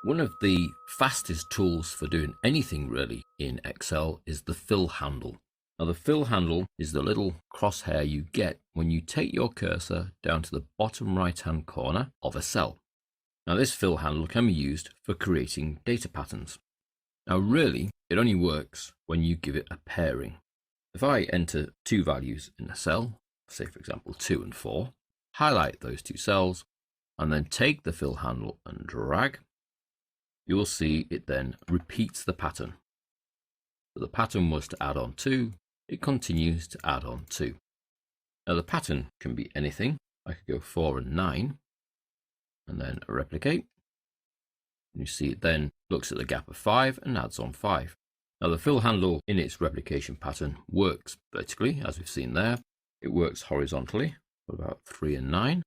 One of the fastest tools for doing anything really in Excel is the fill handle. Now the fill handle is the little crosshair you get when you take your cursor down to the bottom right hand corner of a cell. Now this fill handle can be used for creating data patterns. Now really it only works when you give it a pairing. If I enter two values in a cell, say for example 2 and 4, highlight those two cells and then take the fill handle and drag, you will see it then repeats the pattern. So the pattern was to add on 2, it continues to add on 2. Now the pattern can be anything. I could go 4 and 9 and then replicate. And you see it then looks at the gap of 5 and adds on 5. Now the fill handle in its replication pattern works vertically, as we've seen there. It works horizontally for about 3 and 9.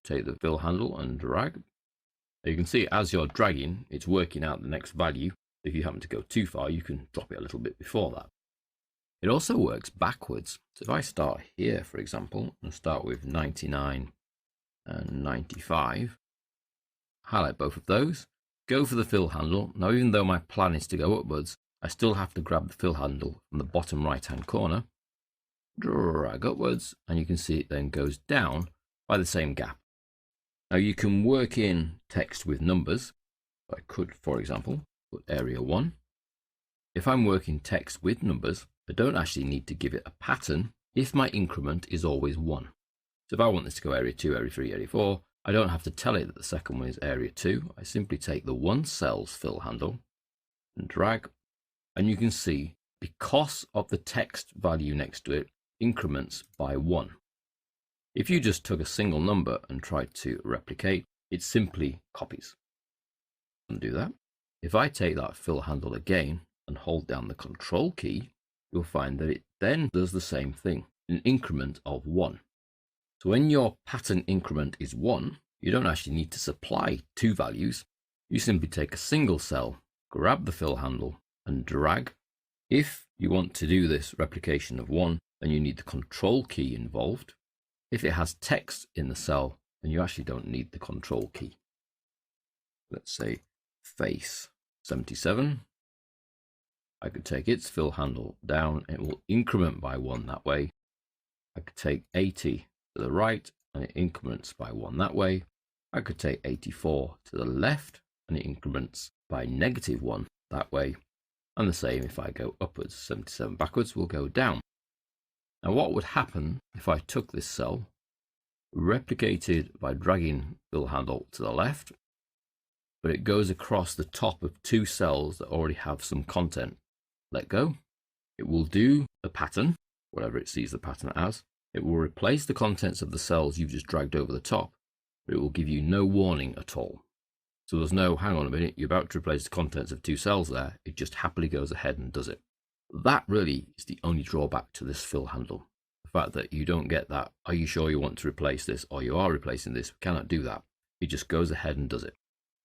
Take the fill handle and drag. You can see as you're dragging, it's working out the next value. If you happen to go too far, you can drop it a little bit before that. It also works backwards. So if I start here, for example, and start with 99 and 95, highlight both of those, go for the fill handle. Now, even though my plan is to go upwards, I still have to grab the fill handle from the bottom right-hand corner, drag upwards, and you can see it then goes down by the same gap. Now you can work in text with numbers. I could, for example, put area 1. If I'm working text with numbers, I don't actually need to give it a pattern if my increment is always 1. So if I want this to go area 2, area 3, area 4, I don't have to tell it that the second one is area 2. I simply take the one cell's fill handle and drag, and you can see because of the text value next to it increments by 1. If you just took a single number and tried to replicate, it simply copies. Undo that. If I take that fill handle again and hold down the control key, you'll find that it then does the same thing, an increment of 1. So when your pattern increment is 1, you don't actually need to supply two values. You simply take a single cell, grab the fill handle and drag. If you want to do this replication of 1, then you need the control key involved. If it has text in the cell, then you actually don't need the control key. Let's say face 77. I could take its fill handle down. It will increment by 1 that way. I could take 80 to the right and it increments by 1 that way. I could take 84 to the left and it increments by -1 that way. And the same if I go upwards. 77 backwards will go down. Now what would happen if I took this cell, replicated by dragging fill handle to the left, but it goes across the top of two cells that already have some content. Let go. It will do the pattern, whatever it sees the pattern as. It will replace the contents of the cells you've just dragged over the top, but it will give you no warning at all. So there's no, hang on a minute, you're about to replace the contents of two cells there. It just happily goes ahead and does it. That really is the only drawback to this fill handle. The fact that you don't get that, are you sure you want to replace this, or you are replacing this? We cannot do that. It just goes ahead and does it.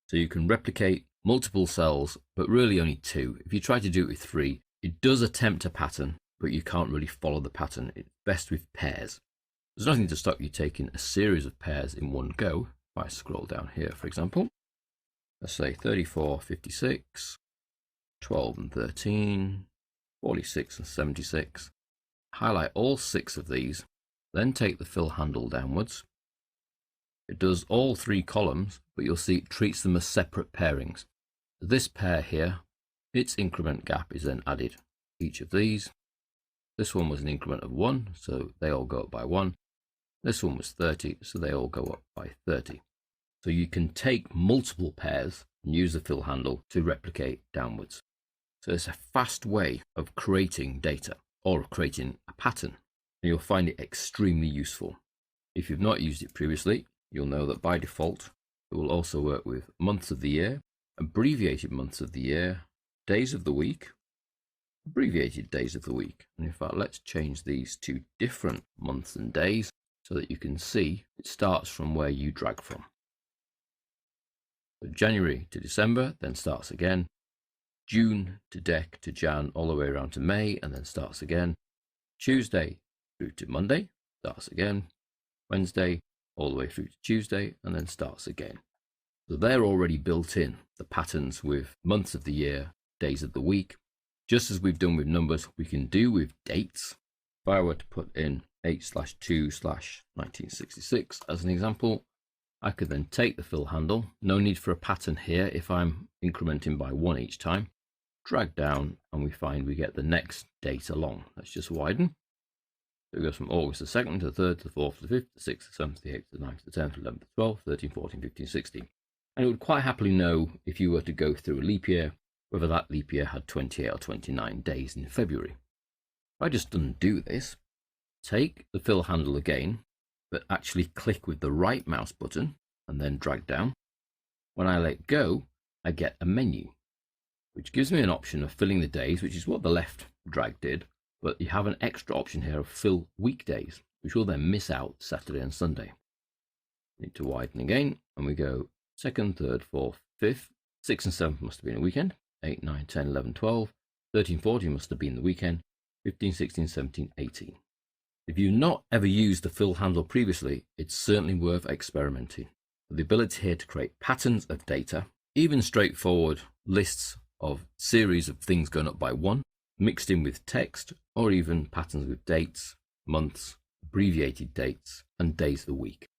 So you can replicate multiple cells, but really only 2. If you try to do it with 3, it does attempt a pattern, but you can't really follow the pattern. It's best with pairs. There's nothing to stop you taking a series of pairs in one go. If I scroll down here, for example, let's say 34, 56, 12 and 13, 46 and 76. Highlight all 6 of these, then take the fill handle downwards. It does all 3 columns, but you'll see it treats them as separate pairings. This pair here, its increment gap is then added. Each of these. This one was an increment of 1, so they all go up by 1. This one was 30, so they all go up by 30. So you can take multiple pairs and use the fill handle to replicate downwards. So it's a fast way of creating data or of creating a pattern, and you'll find it extremely useful. If you've not used it previously, you'll know that by default, it will also work with months of the year, abbreviated months of the year, days of the week, abbreviated days of the week. And in fact, let's change these to different months and days so that you can see it starts from where you drag from. So January to December, then starts again. June to Dec to Jan, all the way around to May, and then starts again. Tuesday through to Monday, starts again. Wednesday, all the way through to Tuesday, and then starts again. So they're already built in, the patterns with months of the year, days of the week. Just as we've done with numbers, we can do with dates. If I were to put in 8/2/1966 as an example, I could then take the fill handle. No need for a pattern here if I'm incrementing by 1 each time. Drag down and we find we get the next date along. Let's just widen. So it goes from August the 2nd to the 3rd to the 4th to the 5th, the 6th, the 7th, the 8th, the 9th, the 10th, the 11th, the 12th, 13th, 14th, 15th, 16th. And it would quite happily know if you were to go through a leap year, whether that leap year had 28 or 29 days in February. If I just undo this, take the fill handle again, but actually click with the right mouse button and then drag down. When I let go, I get a menu, which gives me an option of filling the days, which is what the left drag did, but you have an extra option here of fill weekdays, which will then miss out Saturday and Sunday. Need to widen again, and we go 2nd, 3rd, 4th, 5th, 6th and 7th must have been a weekend, 8, 9, 10, 11, 12, 13, 14 must have been the weekend, 15, 16, 17, 18. If you've not ever used the fill handle previously, it's certainly worth experimenting. The ability here to create patterns of data, even straightforward lists of series of things going up by 1, mixed in with text, or even patterns with dates, months, abbreviated dates, and days of the week.